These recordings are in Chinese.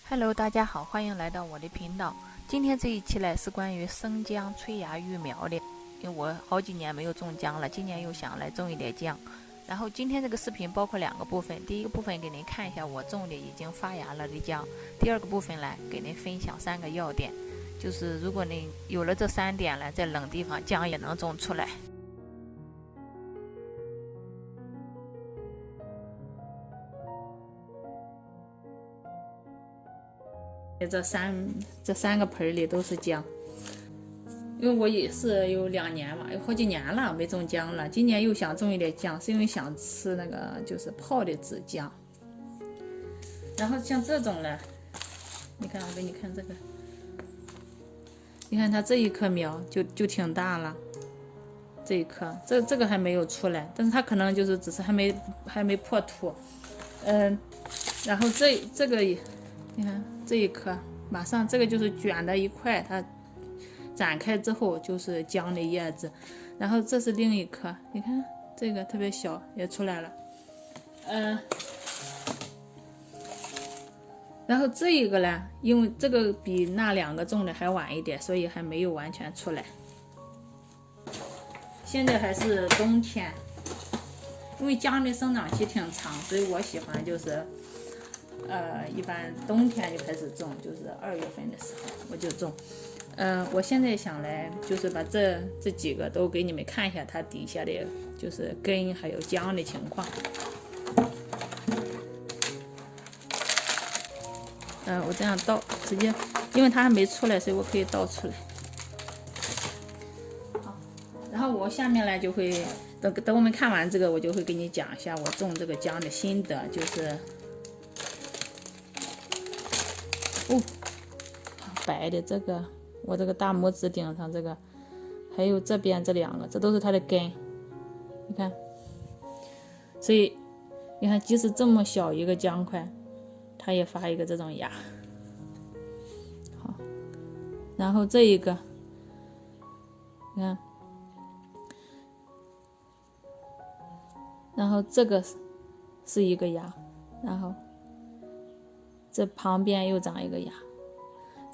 Hello，大家好，欢迎来到我的频道。今天这一期呢是关于生姜催芽育苗的，因为我好几年没有种姜了，今年又想来种一点姜。然后今天这个视频包括两个部分，第一个部分给您看一下我种的已经发芽了的姜，第二个部分呢给您分享3个要点，就是如果你有了这3点呢，在冷地方姜也能种出来。这三个盆里都是姜，因为我也是有2年嘛，有好几年了没种姜了。今年又想种一点姜，是因为想吃那个就是泡的紫姜。然后像这种呢，你看我给你看这个，你看它这一棵苗就挺大了，这一棵这个还没有出来，但是它可能就是只是还没破土，然后这个你看这一颗，马上这个就是卷的一块，它展开之后就是姜的叶子。然后这是另一颗，你看这个特别小也出来了，然后这一个呢，因为这个比那2个种的还晚一点，所以还没有完全出来。现在还是冬天，因为姜的生长期挺长，所以我喜欢就是一般冬天就开始种，就是2月份的时候我就种。我现在想来就是把这几个都给你们看一下它底下的就是根还有姜的情况。我这样倒直接，因为它还没出来，所以我可以倒出来。好，然后我下面呢就会等我们看完这个，我就会给你讲一下我种这个姜的心得，就是白的这个，我这个大拇指顶上这个，还有这边这2个，这都是它的根，你看。所以你看，即使这么小一个姜块，它也发一个这种芽。好，然后这一个，你看，然后这个是一个芽，然后这旁边又长一个芽。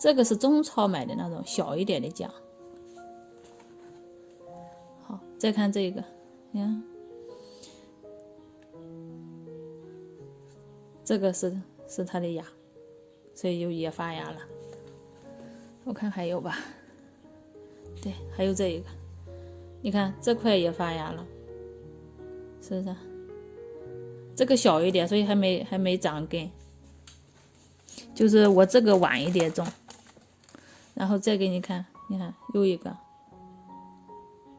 这个是中超买的那种小一点的姜。好，再看这个，你看，这个是它的芽，所以就也发芽了。我看还有吧，对，还有这一个，你看这块也发芽了，是不是？这个小一点，所以还没长根。就是我这个晚一点种。然后再给你看，你看又一个，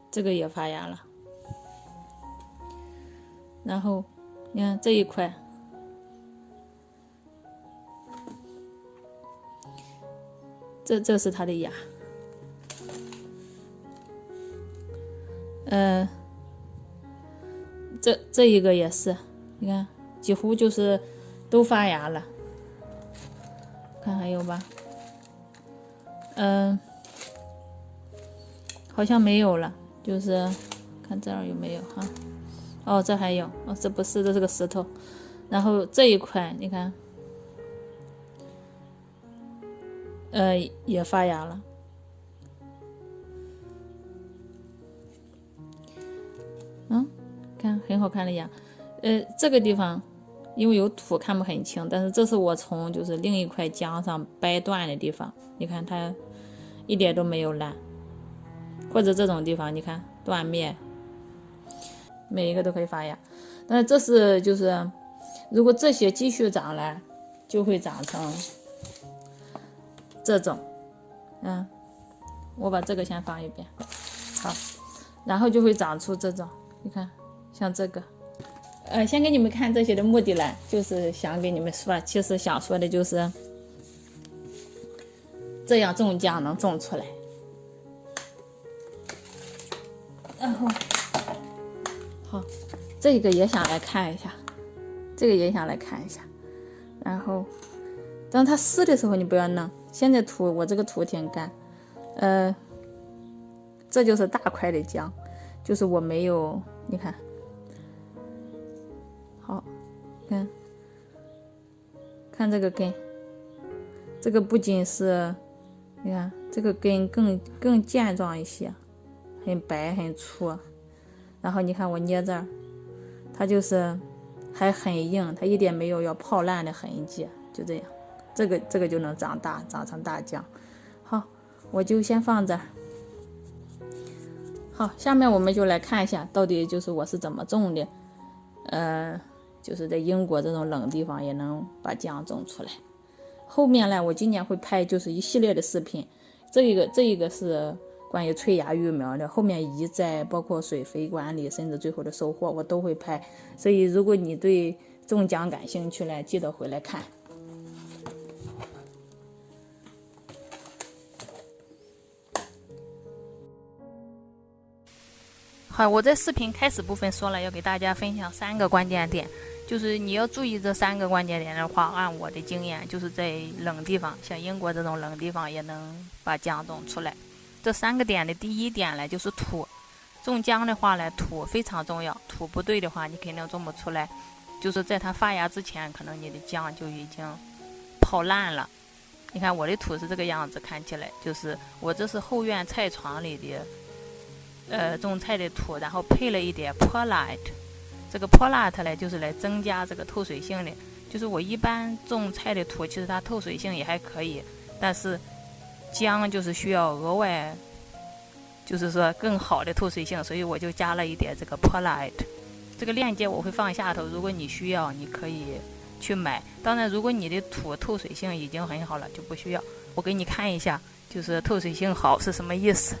这个也发芽了。然后你看这一块，这是它的芽。这一个也是，你看几乎就是都发芽了。看还有吧？好像没有了，就是看这儿有没有哈？哦，这还有哦，这不是，这是个石头。然后这一块你看，也发芽了。看很好看的芽。这个地方因为有土看不很清，但是这是我从就是另一块姜上掰断的地方，你看它一点都没有烂。或者这种地方你看断面，每一个都可以发芽。但是这是就是如果这些继续长来，就会长成这种。我把这个先放一边，好，然后就会长出这种，你看像这个。先给你们看这些的目的呢，就是想给你们说，其实想说的就是这样种姜能种出来。然后好，这个也想来看一下，这个也想来看一下。然后当它湿的时候你不要弄，现在土我这个土挺干。这就是大块的姜，就是我没有，你看好，看这个根，这个不仅是，你看这个根更健壮一些，很白很粗。然后你看我捏这儿，它就是还很硬，它一点没有要泡烂的痕迹，就这样，这个就能长大，长成大姜。好，我就先放这儿。好，下面我们就来看一下，到底就是我是怎么种的。就是在英国这种冷地方也能把姜种出来。后面呢，我今年会拍就是一系列的视频，这一个是关于催芽育苗的，后面移栽包括水肥管理，甚至最后的收获我都会拍。所以如果你对种姜感兴趣呢，记得回来看。好，我在视频开始部分说了，要给大家分享3个关键点，就是你要注意这3个关键点的话，按我的经验，就是在冷地方，像英国这种冷地方也能把姜种出来。这3个点的第一点呢，就是土。种姜的话呢，土非常重要，土不对的话，你肯定种不出来。就是在它发芽之前，可能你的姜就已经泡烂了。你看我的土是这个样子，看起来就是我这是后院菜床里的种菜的土，然后配了一点 perlite。这个 perlite 呢，就是来增加这个透水性的。就是我一般种菜的土，其实它透水性也还可以，但是姜就是需要额外，就是说更好的透水性，所以我就加了一点这个 perlite。这个链接我会放下头，如果你需要，你可以去买。当然，如果你的土透水性已经很好了，就不需要。我给你看一下，就是透水性好是什么意思。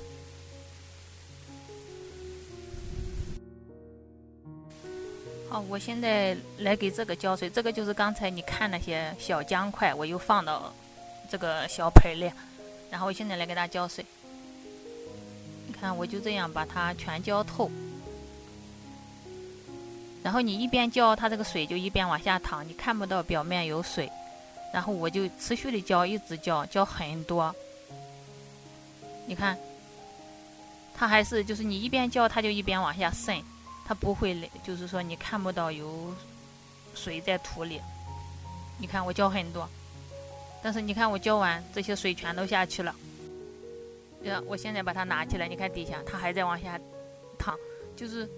好，我现在来给这个浇水，这个就是刚才你看那些小姜块，我又放到这个小盆里，然后我现在来给它浇水。你看，我就这样把它全浇透，然后你一边浇，它这个水就一边往下淌，你看不到表面有水，然后我就持续的浇，一直浇，浇很多。你看，它还是就是你一边浇，它就一边往下渗。它不会，就是说你看不到有水在土里。你看我浇很多，但是你看我浇完，这些水全都下去了。我现在把它拿起来，你看底下它还在往下淌，就是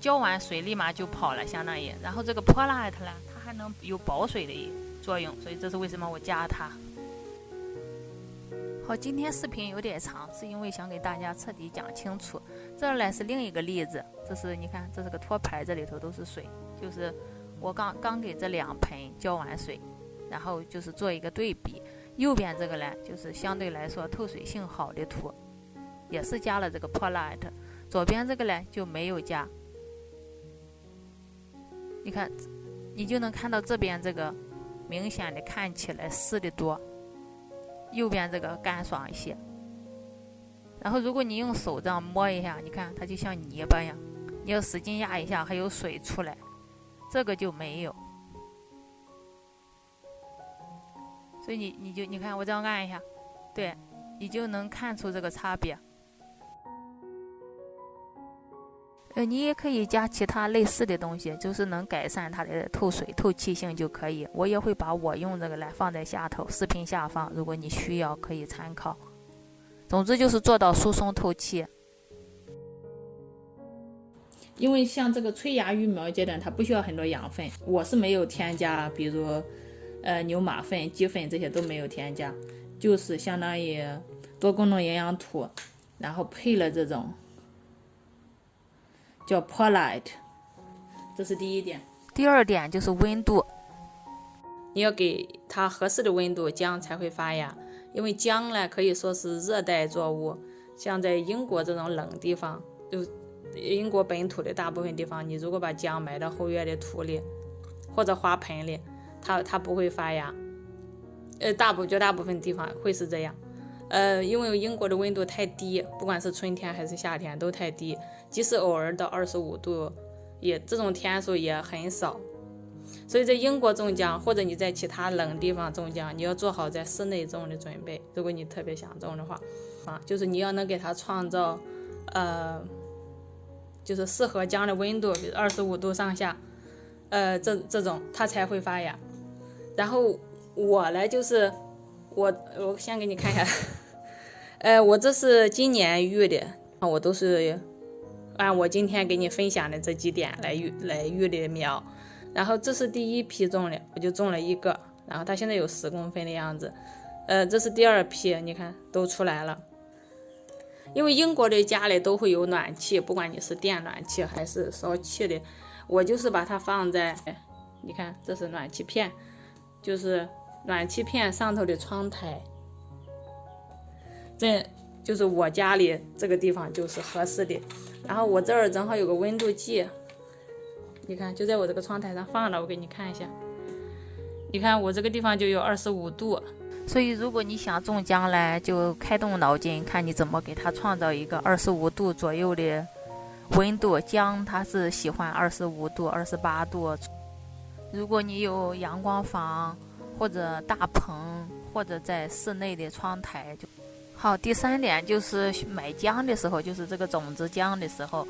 浇完水立马就跑了，相当于。然后这个 perlite 呢，它还能有保水的作用，所以这是为什么我加它。好，今天视频有点长，是因为想给大家彻底讲清楚。这呢是另一个例子，这是你看，这是个托盘，这里头都是水，就是我刚给这2盆浇完水，然后就是做一个对比。右边这个呢，就是相对来说透水性好的土，也是加了这个 perlite。左边这个呢就没有加。你看，你就能看到这边这个明显的看起来湿的多。右边这个干爽一些，然后如果你用手这样摸一下，你看它就像泥巴一样，你要使劲压一下，还有水出来，这个就没有。所以你看我这样按一下，对，你就能看出这个差别。你也可以加其他类似的东西，就是能改善它的透水透气性就可以。我也会把我用这个来放在下头，视频下方，如果你需要可以参考。总之就是做到疏松透气。因为像这个催芽育苗阶段，它不需要很多养分，我是没有添加，比如牛马粪、鸡粪这些都没有添加，就是相当于多功能营养土，然后配了这种叫 perlite， 这是第一点。第二点就是温度，你要给它合适的温度，姜才会发芽。因为姜呢可以说是热带作物，像在英国这种冷地方，就英国本土的大部分地方，你如果把姜埋到后院的土里或者花盆里，它不会发芽。绝大部分地方会是这样。因为英国的温度太低，不管是春天还是夏天都太低，即使偶尔到25度，这种天数也很少。所以在英国种姜，或者你在其他冷地方种姜，你要做好在室内种的准备。如果你特别想种的话，就是你要能给它创造，就是适合姜的温度，比如25度上下，这种它才会发芽。然后我呢，就是我先给你看一下，我这是今年育的，我都是按我今天给你分享的这几点来育的苗。然后这是第一批种的，我就种了1个，然后它现在有10公分的样子。这是第2批，你看都出来了。因为英国的家里都会有暖气，不管你是电暖气还是烧气的，我就是把它放在，你看这是暖气片，就是暖气片上头的窗台，这就是我家里这个地方就是合适的。然后我这儿正好有个温度计，你看就在我这个窗台上放了，我给你看一下，你看我这个地方就有25度。所以如果你想种姜呢，就开动脑筋，看你怎么给它创造一个25度左右的温度。姜它是喜欢25度、28度。如果你有阳光房或者大棚，或者在室内的窗台就好。第3点就是买姜的时候，就是这个种子姜的时候，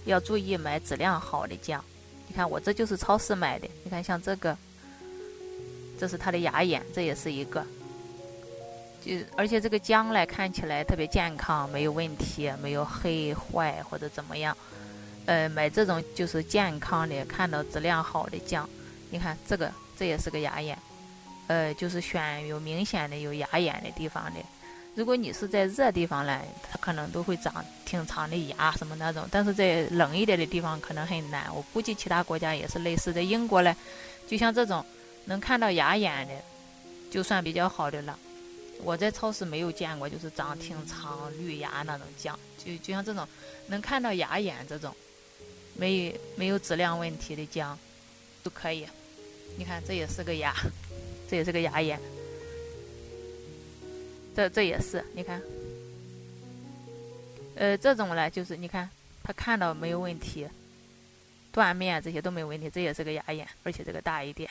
要注意买质量好的姜。你看我这就是超市买的，你看像这个，这是它的芽眼，这也是一个。而且这个姜呢看起来特别健康，没有问题，没有黑坏或者怎么样。买这种就是健康的，看到质量好的姜。你看这个，这也是个芽眼，就是选有明显的有芽眼的地方的。如果你是在热地方呢，它可能都会长挺长的芽什么那种，但是在冷一点的地方可能很难。我估计其他国家也是类似，在英国呢，就像这种能看到芽眼的，就算比较好的了。我在超市没有见过，就是长挺长绿芽那种姜，就像这种能看到芽眼这种，没有质量问题的姜都可以。你看这也是个芽，这也是个芽眼，这也是，你看，这种呢就是你看它看到没有问题，断面这些都没有问题，这也是个芽眼，而且这个大一点。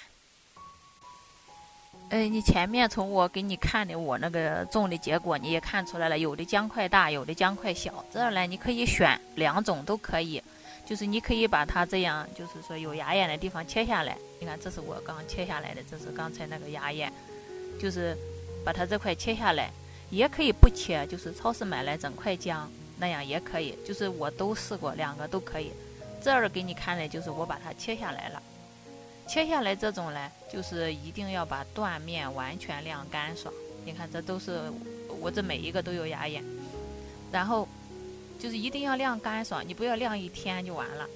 你前面从我给你看的我那个种的结果，你也看出来了，有的姜块大，有的姜块小。这儿呢，你可以选2种都可以，就是你可以把它这样，就是说有芽眼的地方切下来。你看，这是我刚切下来的，这是刚才那个芽眼，就是把它这块切下来，也可以不切，就是超市买来整块姜那样也可以，就是我都试过，2个都可以。这儿给你看的就是我把它切下来了。切下来这种呢，就是一定要把断面完全晾干爽。你看这都是我这每一个都有芽眼，然后就是一定要晾干爽，你不要晾1天就完了，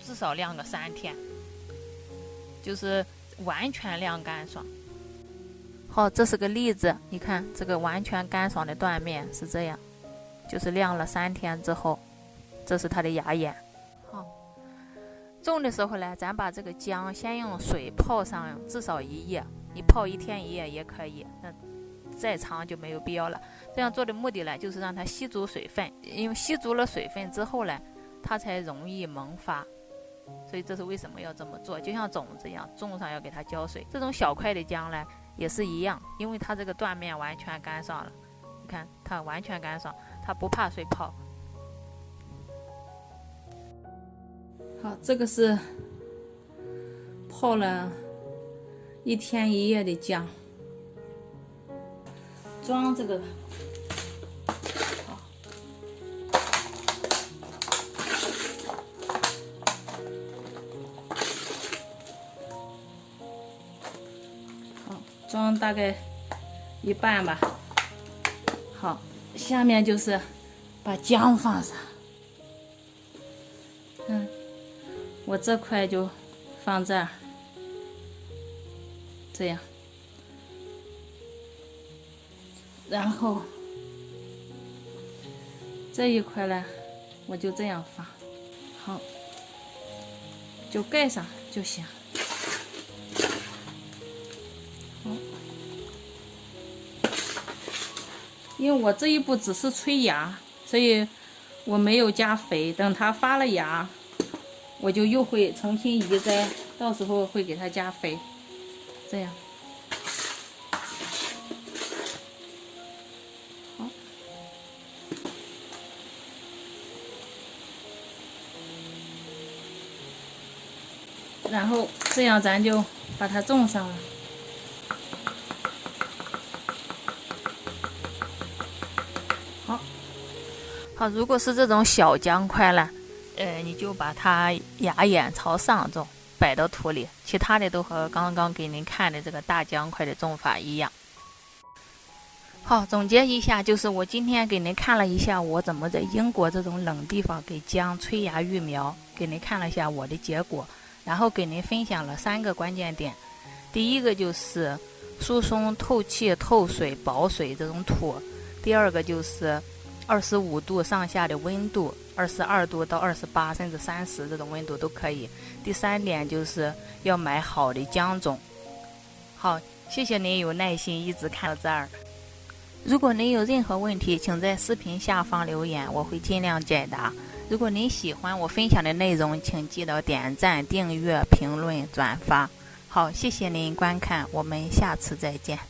至少晾个3天，就是完全晾干爽。好，这是个例子，你看这个完全干爽的断面是这样，就是晾了3天之后，这是它的芽眼。种的时候呢，咱把这个姜先用水泡上至少1夜，你泡1天1夜也可以，那再长就没有必要了。这样做的目的呢，就是让它吸足水分，因为吸足了水分之后呢，它才容易萌发。所以这是为什么要这么做，就像种子一样，种上要给它浇水。这种小块的姜呢也是一样，因为它这个断面完全干爽了，你看它完全干爽，它不怕水泡。好，这个是泡了1天1夜的姜，装这个。好，装大概1半吧。好，下面就是把姜放上。我这块就放这儿，这样，然后这一块呢，我就这样放，好，就盖上就行。好，因为我这一步只是催芽，所以我没有加肥，等它发了芽，我就又会重新移栽，到时候会给它加肥，这样。好，然后这样咱就把它种上了。好，如果是这种小姜块呢，你就把它压眼朝上种，摆到土里，其他的都和刚刚给您看的这个大姜块的种法一样。好，总结一下，就是我今天给您看了一下我怎么在英国这种冷地方给姜催芽育苗，给您看了一下我的结果，然后给您分享了3个关键点。第一个就是疏松、透气、透水、保水这种土；第二个就是25度上下的温度，22度到28甚至30这种温度都可以；第3点就是要买好的姜种。好，谢谢您有耐心一直看到这儿。如果您有任何问题，请在视频下方留言，我会尽量解答。如果您喜欢我分享的内容，请记得点赞、订阅、评论、转发。好，谢谢您观看，我们下次再见。